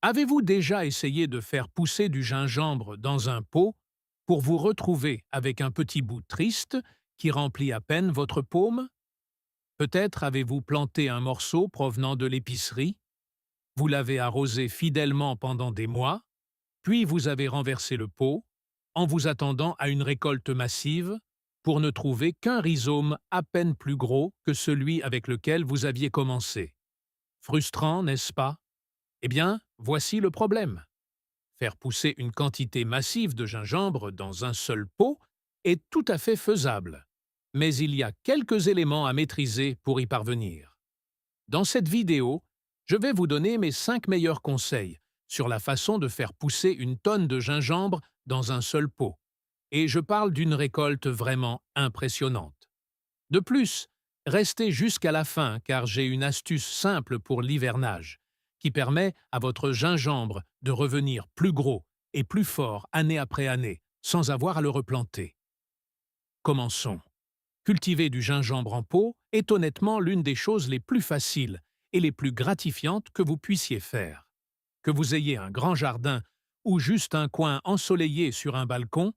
Avez-vous déjà essayé de faire pousser du gingembre dans un pot pour vous retrouver avec un petit bout triste qui remplit à peine votre paume? Peut-être avez-vous planté un morceau provenant de l'épicerie, vous l'avez arrosé fidèlement pendant des mois, puis vous avez renversé le pot en vous attendant à une récolte massive pour ne trouver qu'un rhizome à peine plus gros que celui avec lequel vous aviez commencé. Frustrant, n'est-ce pas? Eh bien, voici le problème. Faire pousser une quantité massive de gingembre dans un seul pot est tout à fait faisable, mais il y a quelques éléments à maîtriser pour y parvenir. Dans cette vidéo, je vais vous donner mes 5 meilleurs conseils sur la façon de faire pousser une tonne de gingembre dans un seul pot, et je parle d'une récolte vraiment impressionnante. De plus, restez jusqu'à la fin car j'ai une astuce simple pour l'hivernage qui permet à votre gingembre de revenir plus gros et plus fort année après année sans avoir à le replanter. Commençons. Cultiver du gingembre en pot est honnêtement l'une des choses les plus faciles et les plus gratifiantes que vous puissiez faire. Que vous ayez un grand jardin ou juste un coin ensoleillé sur un balcon,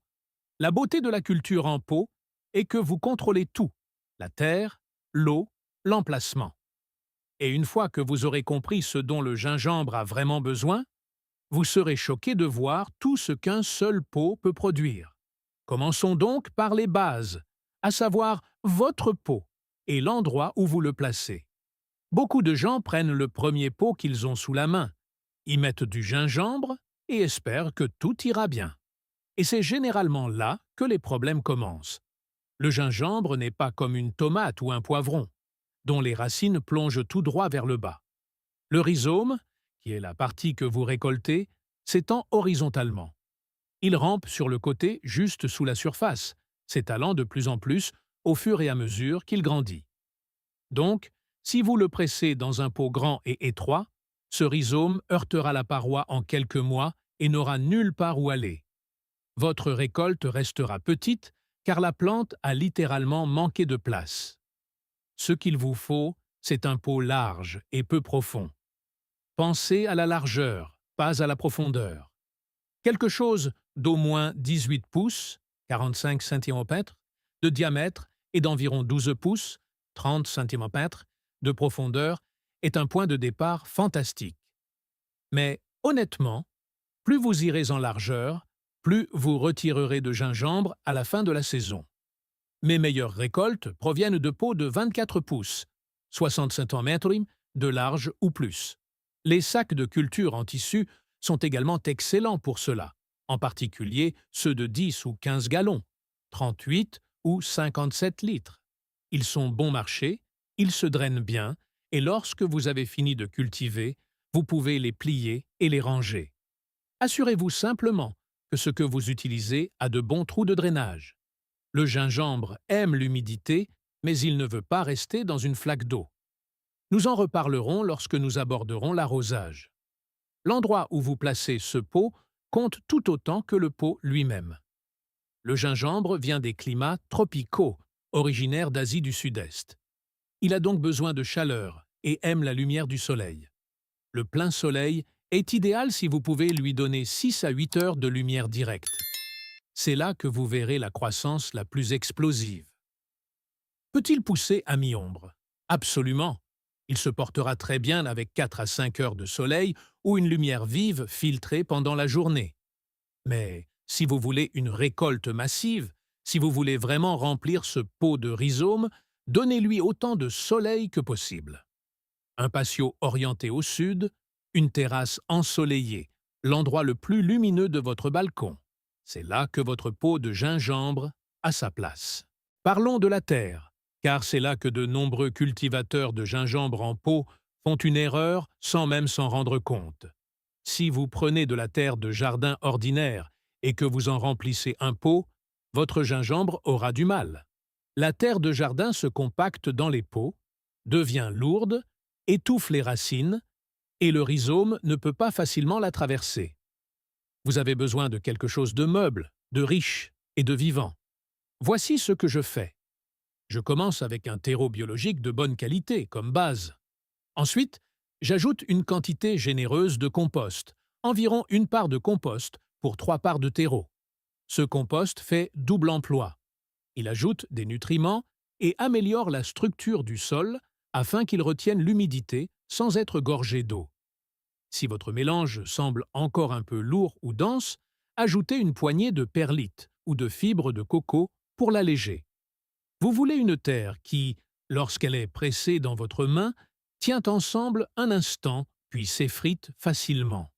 la beauté de la culture en pot est que vous contrôlez tout: la terre, l'eau, l'emplacement. Et une fois que vous aurez compris ce dont le gingembre a vraiment besoin, vous serez choqué de voir tout ce qu'un seul pot peut produire. Commençons donc par les bases, à savoir votre pot et l'endroit où vous le placez. Beaucoup de gens prennent le premier pot qu'ils ont sous la main, y mettent du gingembre et espèrent que tout ira bien. Et c'est généralement là que les problèmes commencent. Le gingembre n'est pas comme une tomate ou un poivron, dont les racines plongent tout droit vers le bas. Le rhizome, qui est la partie que vous récoltez, s'étend horizontalement. Il rampe sur le côté juste sous la surface, s'étalant de plus en plus au fur et à mesure qu'il grandit. Donc, si vous le pressez dans un pot grand et étroit, ce rhizome heurtera la paroi en quelques mois et n'aura nulle part où aller. Votre récolte restera petite car la plante a littéralement manqué de place. Ce qu'il vous faut, c'est un pot large et peu profond. Pensez à la largeur, pas à la profondeur. Quelque chose d'au moins 18 pouces, 45 cm, de diamètre et d'environ 12 pouces, 30 cm, de profondeur est un point de départ fantastique. Mais honnêtement, plus vous irez en largeur, plus vous retirerez de gingembre à la fin de la saison. Mes meilleures récoltes proviennent de pots de 24 pouces, 60 cm, de large ou plus. Les sacs de culture en tissu sont également excellents pour cela, en particulier ceux de 10 ou 15 gallons, 38 ou 57 litres. Ils sont bon marché, ils se drainent bien, et lorsque vous avez fini de cultiver, vous pouvez les plier et les ranger. Assurez-vous simplement que ce que vous utilisez a de bons trous de drainage. Le gingembre aime l'humidité, mais il ne veut pas rester dans une flaque d'eau. Nous en reparlerons lorsque nous aborderons l'arrosage. L'endroit où vous placez ce pot compte tout autant que le pot lui-même. Le gingembre vient des climats tropicaux, originaires d'Asie du Sud-Est. Il a donc besoin de chaleur et aime la lumière du soleil. Le plein soleil est idéal si vous pouvez lui donner 6 à 8 heures de lumière directe. C'est là que vous verrez la croissance la plus explosive. Peut-il pousser à mi-ombre? Absolument. Il se portera très bien avec 4 à 5 heures de soleil ou une lumière vive filtrée pendant la journée. Mais si vous voulez une récolte massive, si vous voulez vraiment remplir ce pot de rhizome, donnez-lui autant de soleil que possible. Un patio orienté au sud, une terrasse ensoleillée, l'endroit le plus lumineux de votre balcon. C'est là que votre pot de gingembre a sa place. Parlons de la terre, car c'est là que de nombreux cultivateurs de gingembre en pot font une erreur sans même s'en rendre compte. Si vous prenez de la terre de jardin ordinaire et que vous en remplissez un pot, votre gingembre aura du mal. La terre de jardin se compacte dans les pots, devient lourde, étouffe les racines, et le rhizome ne peut pas facilement la traverser. Vous avez besoin de quelque chose de meuble, de riche et de vivant. Voici ce que je fais. Je commence avec un terreau biologique de bonne qualité, comme base. Ensuite, J'ajoute une quantité généreuse de compost, environ une part de compost pour 3 parts de terreau. Ce compost fait double emploi. Il ajoute des nutriments et améliore la structure du sol afin qu'il retienne l'humidité sans être gorgé d'eau. Si votre mélange semble encore un peu lourd ou dense, ajoutez une poignée de perlite ou de fibres de coco pour l'alléger. Vous voulez une terre qui, lorsqu'elle est pressée dans votre main, tient ensemble un instant puis s'effrite facilement.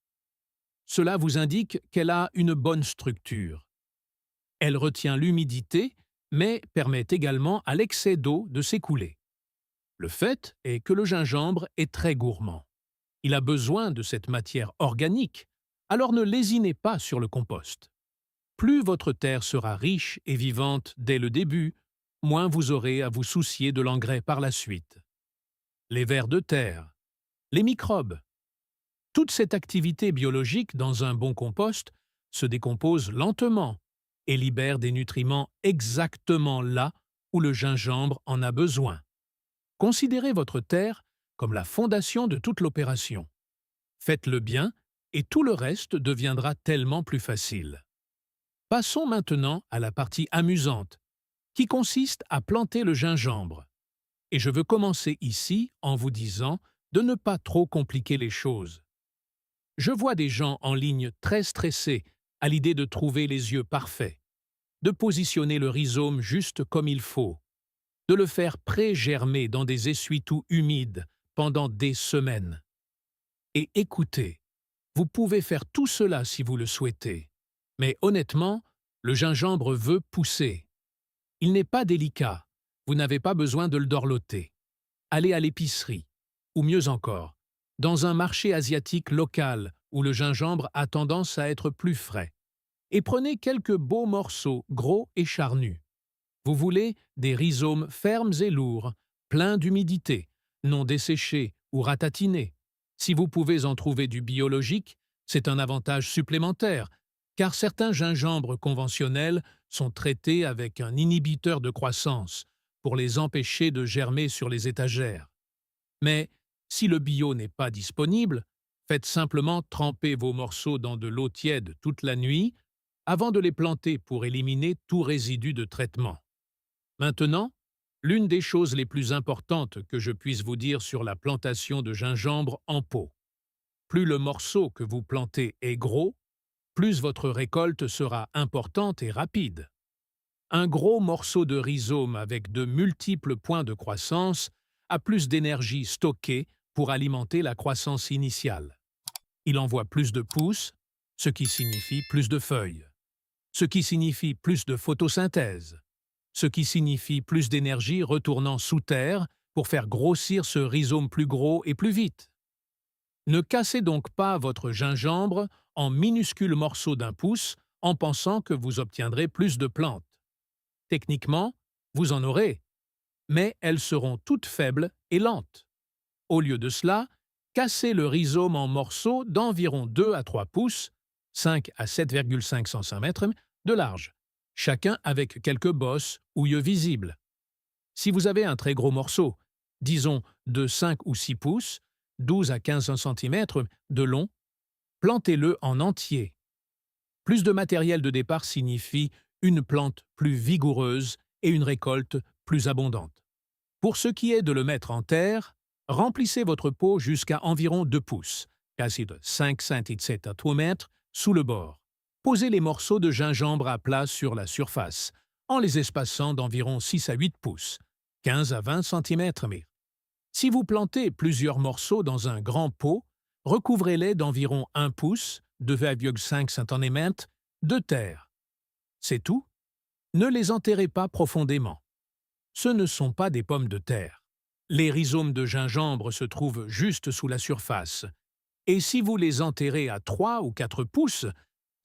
Cela vous indique qu'elle a une bonne structure. Elle retient l'humidité, mais permet également à l'excès d'eau de s'écouler. Le fait est que le gingembre est très gourmand. Il a besoin de cette matière organique, alors ne lésinez pas sur le compost. Plus votre terre sera riche et vivante dès le début, moins vous aurez à vous soucier de l'engrais par la suite. Les vers de terre, les microbes. Toute cette activité biologique dans un bon compost se décompose lentement et libère des nutriments exactement là où le gingembre en a besoin. Considérez votre terre comme la fondation de toute l'opération. Faites-le bien et tout le reste deviendra tellement plus facile. Passons maintenant à la partie amusante, qui consiste à planter le gingembre. Et je veux commencer ici en vous disant de ne pas trop compliquer les choses. Je vois des gens en ligne très stressés à l'idée de trouver les yeux parfaits, de positionner le rhizome juste comme il faut, de le faire pré-germer dans des essuie-tout humides pendant des semaines. Et écoutez, vous pouvez faire tout cela si vous le souhaitez, mais honnêtement, le gingembre veut pousser. Il n'est pas délicat, vous n'avez pas besoin de le dorloter. Allez à l'épicerie, ou mieux encore, dans un marché asiatique local où le gingembre a tendance à être plus frais, et prenez quelques beaux morceaux gros et charnus. Vous voulez des rhizomes fermes et lourds, pleins d'humidité, non desséchés ou ratatinés. Si vous pouvez en trouver du biologique, c'est un avantage supplémentaire, car certains gingembres conventionnels sont traités avec un inhibiteur de croissance pour les empêcher de germer sur les étagères. Mais si le bio n'est pas disponible, faites simplement tremper vos morceaux dans de l'eau tiède toute la nuit avant de les planter pour éliminer tout résidu de traitement. Maintenant, l'une des choses les plus importantes que je puisse vous dire sur la plantation de gingembre en pot. Plus le morceau que vous plantez est gros, plus votre récolte sera importante et rapide. Un gros morceau de rhizome avec de multiples points de croissance a plus d'énergie stockée pour alimenter la croissance initiale. Il envoie plus de pousses, ce qui signifie plus de feuilles, ce qui signifie plus de photosynthèse, ce qui signifie plus d'énergie retournant sous terre pour faire grossir ce rhizome plus gros et plus vite. Ne cassez donc pas votre gingembre en minuscules morceaux d'un pouce en pensant que vous obtiendrez plus de plantes. Techniquement, vous en aurez, mais elles seront toutes faibles et lentes. Au lieu de cela, cassez le rhizome en morceaux d'environ 2 à 3 pouces, 5 à 7,5 cm de large, chacun avec quelques bosses ou yeux visibles. Si vous avez un très gros morceau, disons de 5 ou 6 pouces, 12 à 15 cm de long, plantez-le en entier. Plus de matériel de départ signifie une plante plus vigoureuse et une récolte plus abondante. Pour ce qui est de le mettre en terre, remplissez votre pot jusqu'à environ 2 pouces, quasi de 5 cm à 2 mètres, sous le bord. Posez les morceaux de gingembre à plat sur la surface, en les espaçant d'environ 6 à 8 pouces, 15 à 20 cm. Si vous plantez plusieurs morceaux dans un grand pot, recouvrez-les d'environ 1 pouce, 2,5 cm, de terre. C'est tout. Ne les enterrez pas profondément. Ce ne sont pas des pommes de terre. Les rhizomes de gingembre se trouvent juste sous la surface. Et si vous les enterrez à 3 ou 4 pouces,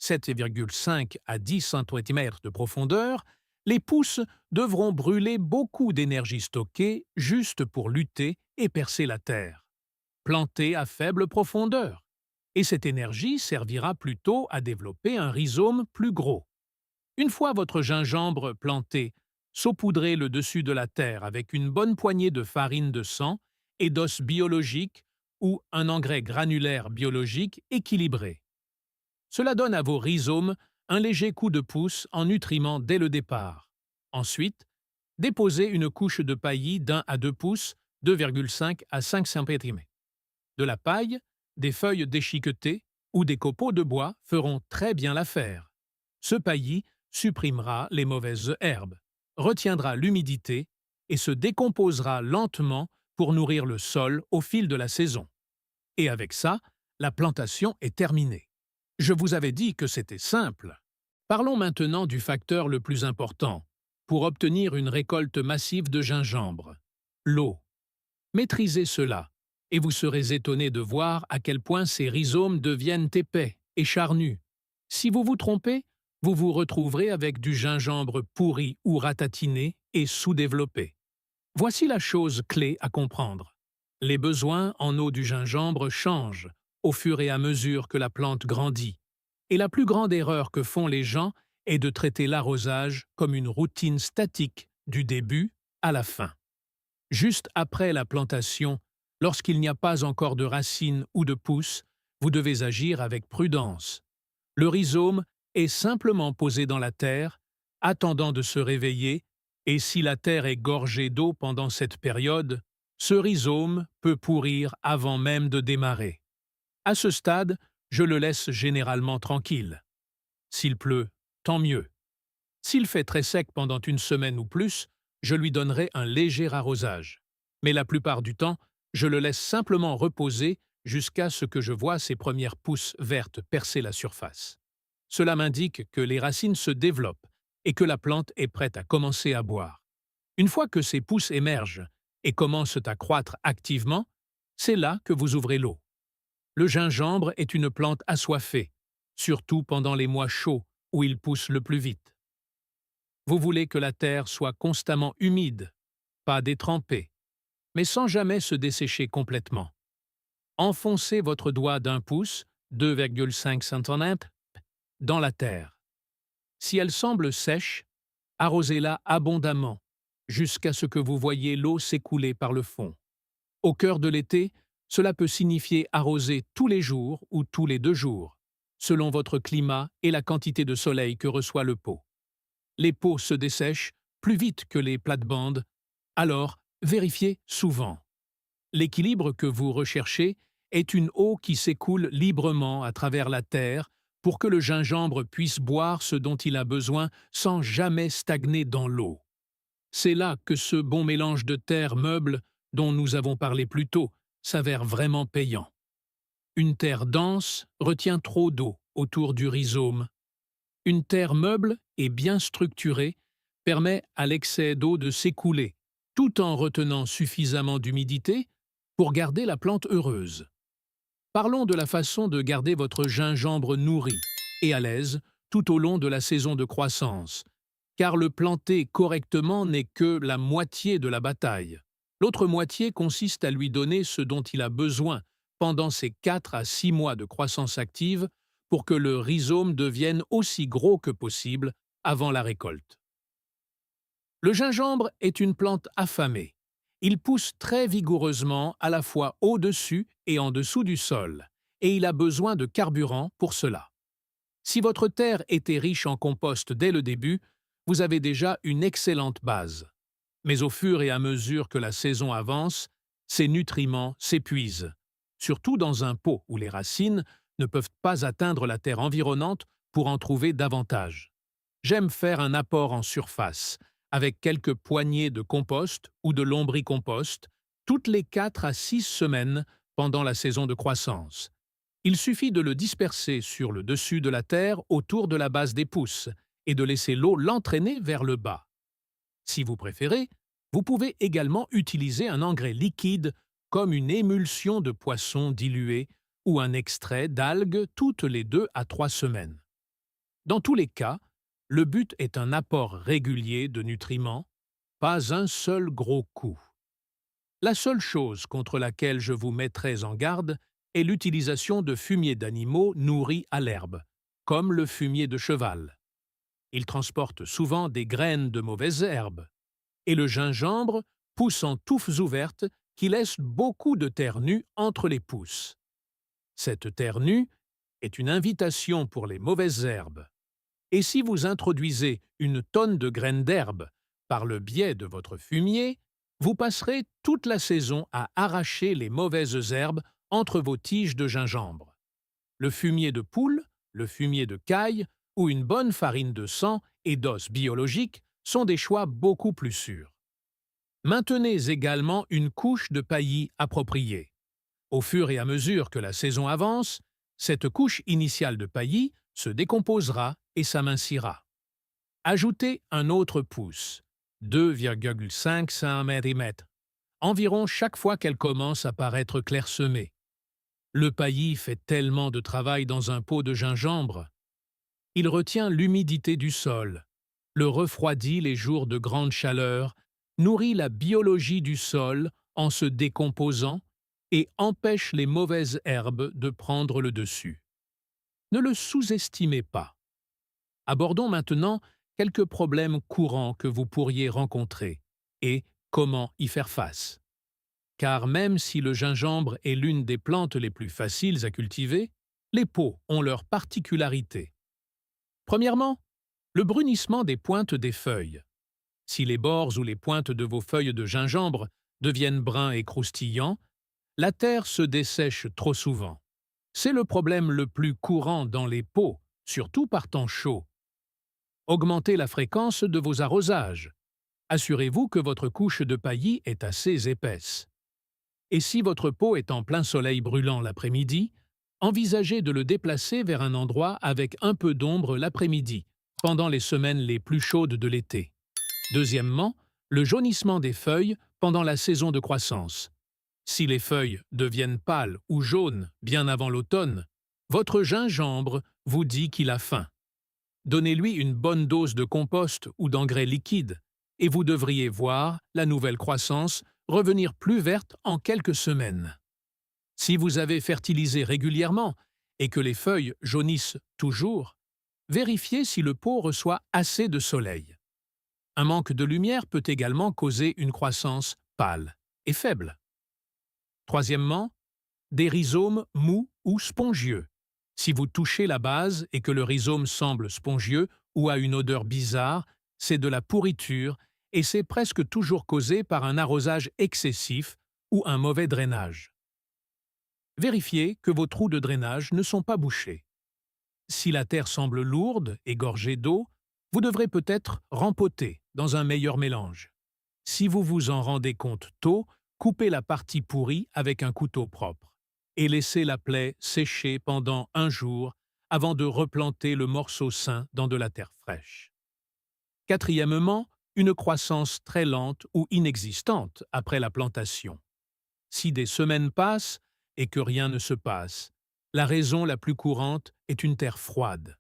7,5 à 10 cm de profondeur, les pousses devront brûler beaucoup d'énergie stockée juste pour lutter et percer la terre. Plantez à faible profondeur. Et cette énergie servira plutôt à développer un rhizome plus gros. Une fois votre gingembre planté, saupoudrez le dessus de la terre avec une bonne poignée de farine de sang et d'os biologiques ou un engrais granulaire biologique équilibré. Cela donne à vos rhizomes un léger coup de pouce en nutriments dès le départ. Ensuite, déposez une couche de paillis d'1 à 2 pouces, 2,5 à 5 cm. De la paille, des feuilles déchiquetées ou des copeaux de bois feront très bien l'affaire. Ce paillis supprimera les mauvaises herbes, retiendra l'humidité et se décomposera lentement pour nourrir le sol au fil de la saison. Et avec ça, la plantation est terminée. Je vous avais dit que c'était simple. Parlons maintenant du facteur le plus important pour obtenir une récolte massive de gingembre: l'eau. Maîtrisez cela, et vous serez étonné de voir à quel point ces rhizomes deviennent épais et charnus. Si vous vous trompez, vous vous retrouverez avec du gingembre pourri ou ratatiné et sous-développé. Voici la chose clé à comprendre. Les besoins en eau du gingembre changent au fur et à mesure que la plante grandit, et la plus grande erreur que font les gens est de traiter l'arrosage comme une routine statique du début à la fin. Juste après la plantation, lorsqu'il n'y a pas encore de racines ou de pousses, vous devez agir avec prudence. Le rhizome est simplement posé dans la terre, attendant de se réveiller, et si la terre est gorgée d'eau pendant cette période, ce rhizome peut pourrir avant même de démarrer. À ce stade, je le laisse généralement tranquille. S'il pleut, tant mieux. S'il fait très sec pendant une semaine ou plus, je lui donnerai un léger arrosage. Mais la plupart du temps, je le laisse simplement reposer jusqu'à ce que je vois ses premières pousses vertes percer la surface. Cela m'indique que les racines se développent et que la plante est prête à commencer à boire. Une fois que ces pousses émergent et commencent à croître activement, c'est là que vous ouvrez l'eau. Le gingembre est une plante assoiffée, surtout pendant les mois chauds où il pousse le plus vite. Vous voulez que la terre soit constamment humide, pas détrempée, mais sans jamais se dessécher complètement. Enfoncez votre doigt d'1 pouce, 2,5 cm, dans la terre. Si elle semble sèche, arrosez-la abondamment, jusqu'à ce que vous voyiez l'eau s'écouler par le fond. Au cœur de l'été, cela peut signifier arroser tous les jours ou tous les 2 jours, selon votre climat et la quantité de soleil que reçoit le pot. Les pots se dessèchent plus vite que les plates-bandes, alors vérifiez souvent. L'équilibre que vous recherchez est une eau qui s'écoule librement à travers la terre pour que le gingembre puisse boire ce dont il a besoin sans jamais stagner dans l'eau. C'est là que ce bon mélange de terre meuble dont nous avons parlé plus tôt s'avère vraiment payant. Une terre dense retient trop d'eau autour du rhizome. Une terre meuble et bien structurée permet à l'excès d'eau de s'écouler, tout en retenant suffisamment d'humidité pour garder la plante heureuse. Parlons de la façon de garder votre gingembre nourri et à l'aise tout au long de la saison de croissance, car le planter correctement n'est que la moitié de la bataille. L'autre moitié consiste à lui donner ce dont il a besoin pendant ses 4 à 6 mois de croissance active pour que le rhizome devienne aussi gros que possible avant la récolte. Le gingembre est une plante affamée. Il pousse très vigoureusement à la fois au-dessus et en dessous du sol, et il a besoin de carburant pour cela. Si votre terre était riche en compost dès le début, vous avez déjà une excellente base. Mais au fur et à mesure que la saison avance, ces nutriments s'épuisent, surtout dans un pot où les racines ne peuvent pas atteindre la terre environnante pour en trouver davantage. J'aime faire un apport en surface, avec quelques poignées de compost ou de lombricompost, toutes les 4 à 6 semaines pendant la saison de croissance. Il suffit de le disperser sur le dessus de la terre autour de la base des pousses et de laisser l'eau l'entraîner vers le bas. Si vous préférez, vous pouvez également utiliser un engrais liquide comme une émulsion de poisson dilué ou un extrait d'algues toutes les 2 à 3 semaines. Dans tous les cas, le but est un apport régulier de nutriments, pas un seul gros coup. La seule chose contre laquelle je vous mettrai en garde est l'utilisation de fumier d'animaux nourris à l'herbe, comme le fumier de cheval. Il transporte souvent des graines de mauvaises herbes, et le gingembre pousse en touffes ouvertes qui laisse beaucoup de terre nue entre les pousses. Cette terre nue est une invitation pour les mauvaises herbes. Et si vous introduisez une tonne de graines d'herbe par le biais de votre fumier, vous passerez toute la saison à arracher les mauvaises herbes entre vos tiges de gingembre. Le fumier de poule, le fumier de caille ou une bonne farine de sang et d'os biologiques sont des choix beaucoup plus sûrs. Maintenez également une couche de paillis appropriée. Au fur et à mesure que la saison avance, cette couche initiale de paillis se décomposera et s'amincira. Ajoutez un autre pouce, 2,5 cm, environ chaque fois qu'elle commence à paraître clairsemée. Le paillis fait tellement de travail dans un pot de gingembre. Il retient l'humidité du sol, le refroidit les jours de grande chaleur, nourrit la biologie du sol en se décomposant et empêche les mauvaises herbes de prendre le dessus. Ne le sous-estimez pas. Abordons maintenant quelques problèmes courants que vous pourriez rencontrer et comment y faire face. Car même si le gingembre est l'une des plantes les plus faciles à cultiver, les pots ont leurs particularités. Premièrement, le brunissement des pointes des feuilles. Si les bords ou les pointes de vos feuilles de gingembre deviennent bruns et croustillants, la terre se dessèche trop souvent. C'est le problème le plus courant dans les pots, surtout par temps chaud. Augmentez la fréquence de vos arrosages. Assurez-vous que votre couche de paillis est assez épaisse. Et si votre pot est en plein soleil brûlant l'après-midi, envisagez de le déplacer vers un endroit avec un peu d'ombre l'après-midi, pendant les semaines les plus chaudes de l'été. Deuxièmement, le jaunissement des feuilles pendant la saison de croissance. Si les feuilles deviennent pâles ou jaunes bien avant l'automne, votre gingembre vous dit qu'il a faim. Donnez-lui une bonne dose de compost ou d'engrais liquide, et vous devriez voir la nouvelle croissance revenir plus verte en quelques semaines. Si vous avez fertilisé régulièrement et que les feuilles jaunissent toujours, vérifiez si le pot reçoit assez de soleil. Un manque de lumière peut également causer une croissance pâle et faible. Troisièmement, des rhizomes mous ou spongieux. Si vous touchez la base et que le rhizome semble spongieux ou a une odeur bizarre, c'est de la pourriture et c'est presque toujours causé par un arrosage excessif ou un mauvais drainage. Vérifiez que vos trous de drainage ne sont pas bouchés. Si la terre semble lourde et gorgée d'eau, vous devrez peut-être rempoter dans un meilleur mélange. Si vous vous en rendez compte tôt, coupez la partie pourrie avec un couteau propre et laissez la plaie sécher pendant un jour avant de replanter le morceau sain dans de la terre fraîche. Quatrièmement, une croissance très lente ou inexistante après la plantation. Si des semaines passent et que rien ne se passe, la raison la plus courante est une terre froide.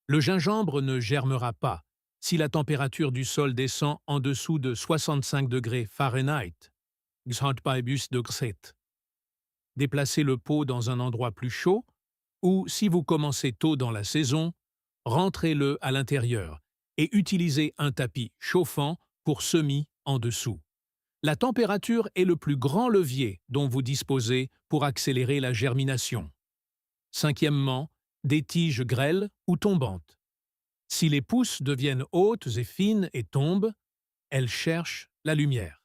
Le gingembre ne germera pas si la température du sol descend en dessous de 65 degrés Fahrenheit. Déplacez le pot dans un endroit plus chaud ou, si vous commencez tôt dans la saison, rentrez-le à l'intérieur et utilisez un tapis chauffant pour semis en dessous. La température est le plus grand levier dont vous disposez pour accélérer la germination. Cinquièmement, des tiges grêles ou tombantes. Si les pousses deviennent hautes et fines et tombent, elles cherchent la lumière.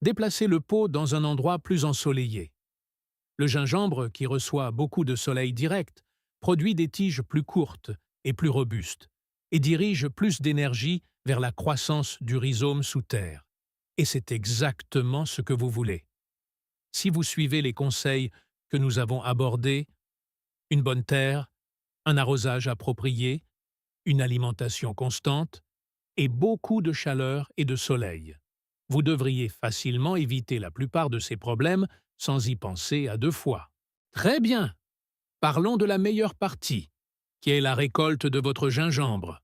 Déplacez le pot dans un endroit plus ensoleillé. Le gingembre, qui reçoit beaucoup de soleil direct, produit des tiges plus courtes et plus robustes et dirige plus d'énergie vers la croissance du rhizome sous terre. Et c'est exactement ce que vous voulez. Si vous suivez les conseils que nous avons abordés, une bonne terre, un arrosage approprié, une alimentation constante et beaucoup de chaleur et de soleil, vous devriez facilement éviter la plupart de ces problèmes sans y penser à deux fois. Très bien! Parlons de la meilleure partie, qui est la récolte de votre gingembre.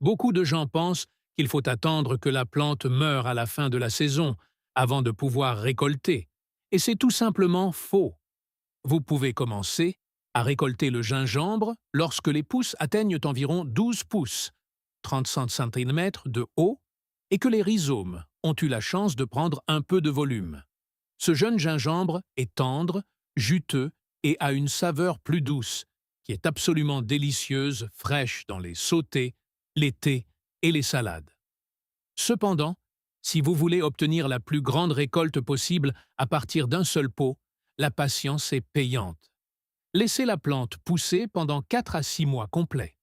Beaucoup de gens pensent qu'il faut attendre que la plante meure à la fin de la saison avant de pouvoir récolter, et c'est tout simplement faux. Vous pouvez commencer à récolter le gingembre lorsque les pousses atteignent environ 12 pouces, 35 cm de haut, et que les rhizomes ont eu la chance de prendre un peu de volume. Ce jeune gingembre est tendre, juteux et a une saveur plus douce, qui est absolument délicieuse, fraîche dans les sautés, les thés et les salades. Cependant, si vous voulez obtenir la plus grande récolte possible à partir d'un seul pot, la patience est payante. Laissez la plante pousser pendant 4 à 6 mois complets.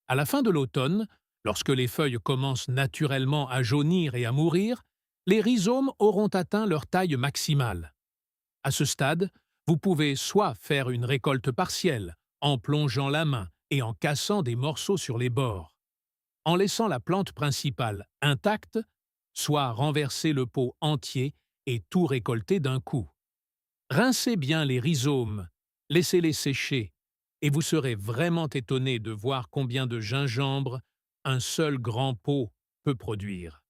À la fin de l'automne, lorsque les feuilles commencent naturellement à jaunir et à mourir, les rhizomes auront atteint leur taille maximale. À ce stade, vous pouvez soit faire une récolte partielle, en plongeant la main et en cassant des morceaux sur les bords, en laissant la plante principale intacte, soit renverser le pot entier et tout récolter d'un coup. Rincez bien les rhizomes, laissez-les sécher, et vous serez vraiment étonné de voir combien de gingembre un seul grand pot peut produire.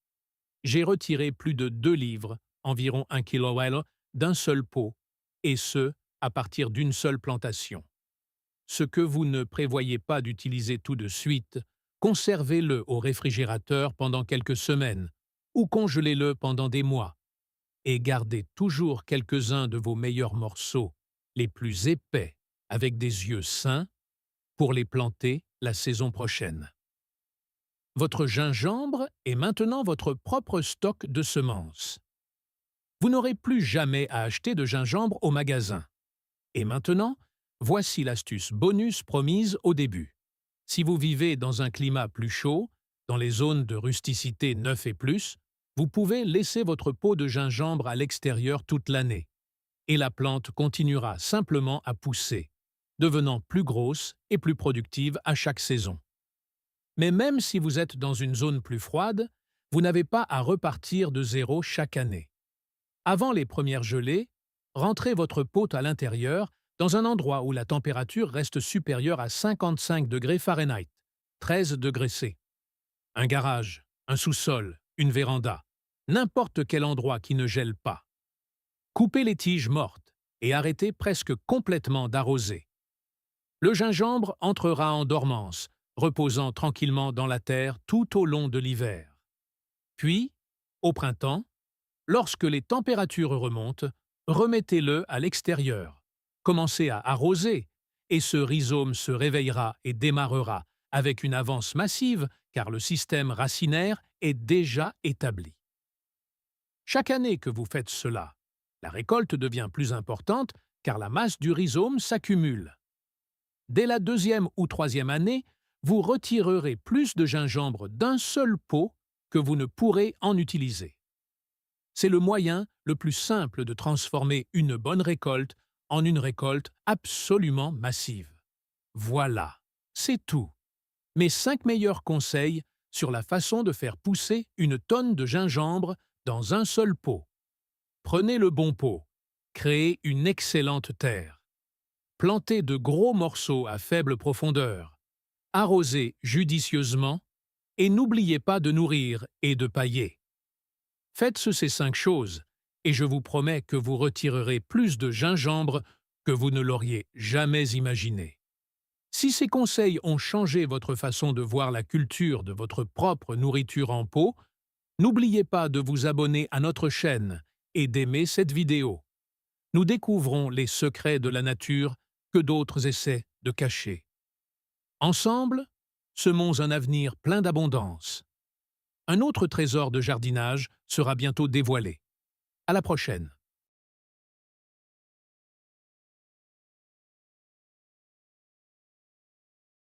J'ai retiré plus de 2 livres, environ 1 kg, d'un seul pot, et ce, à partir d'une seule plantation. Ce que vous ne prévoyez pas d'utiliser tout de suite, conservez-le au réfrigérateur pendant quelques semaines, ou congelez-le pendant des mois, et gardez toujours quelques-uns de vos meilleurs morceaux, les plus épais, avec des yeux sains, pour les planter la saison prochaine. Votre gingembre est maintenant votre propre stock de semences. Vous n'aurez plus jamais à acheter de gingembre au magasin. Et maintenant, voici l'astuce bonus promise au début. Si vous vivez dans un climat plus chaud, dans les zones de rusticité 9 et plus, vous pouvez laisser votre pot de gingembre à l'extérieur toute l'année. Et la plante continuera simplement à pousser, devenant plus grosse et plus productive à chaque saison. Mais même si vous êtes dans une zone plus froide, vous n'avez pas à repartir de zéro chaque année. Avant les premières gelées, rentrez votre pot à l'intérieur dans un endroit où la température reste supérieure à 55 degrés Fahrenheit, 13 degrés C. Un garage, un sous-sol, une véranda, n'importe quel endroit qui ne gèle pas. Coupez les tiges mortes et arrêtez presque complètement d'arroser. Le gingembre entrera en dormance, reposant tranquillement dans la terre tout au long de l'hiver. Puis, au printemps, lorsque les températures remontent, remettez-le à l'extérieur. Commencez à arroser, et ce rhizome se réveillera et démarrera avec une avance massive car le système racinaire est déjà établi. Chaque année que vous faites cela, la récolte devient plus importante car la masse du rhizome s'accumule. Dès la 2e ou 3e année, vous retirerez plus de gingembre d'un seul pot que vous ne pourrez en utiliser. C'est le moyen le plus simple de transformer une bonne récolte en une récolte absolument massive. Voilà, c'est tout. Mes 5 meilleurs conseils sur la façon de faire pousser une tonne de gingembre dans un seul pot. Prenez le bon pot. Créez une excellente terre. Plantez de gros morceaux à faible profondeur. Arrosez judicieusement et n'oubliez pas de nourrir et de pailler. Faites ces 5 choses et je vous promets que vous retirerez plus de gingembre que vous ne l'auriez jamais imaginé. Si ces conseils ont changé votre façon de voir la culture de votre propre nourriture en pot, n'oubliez pas de vous abonner à notre chaîne et d'aimer cette vidéo. Nous découvrons les secrets de la nature que d'autres essaient de cacher. Ensemble, semons un avenir plein d'abondance. Un autre trésor de jardinage sera bientôt dévoilé. À la prochaine.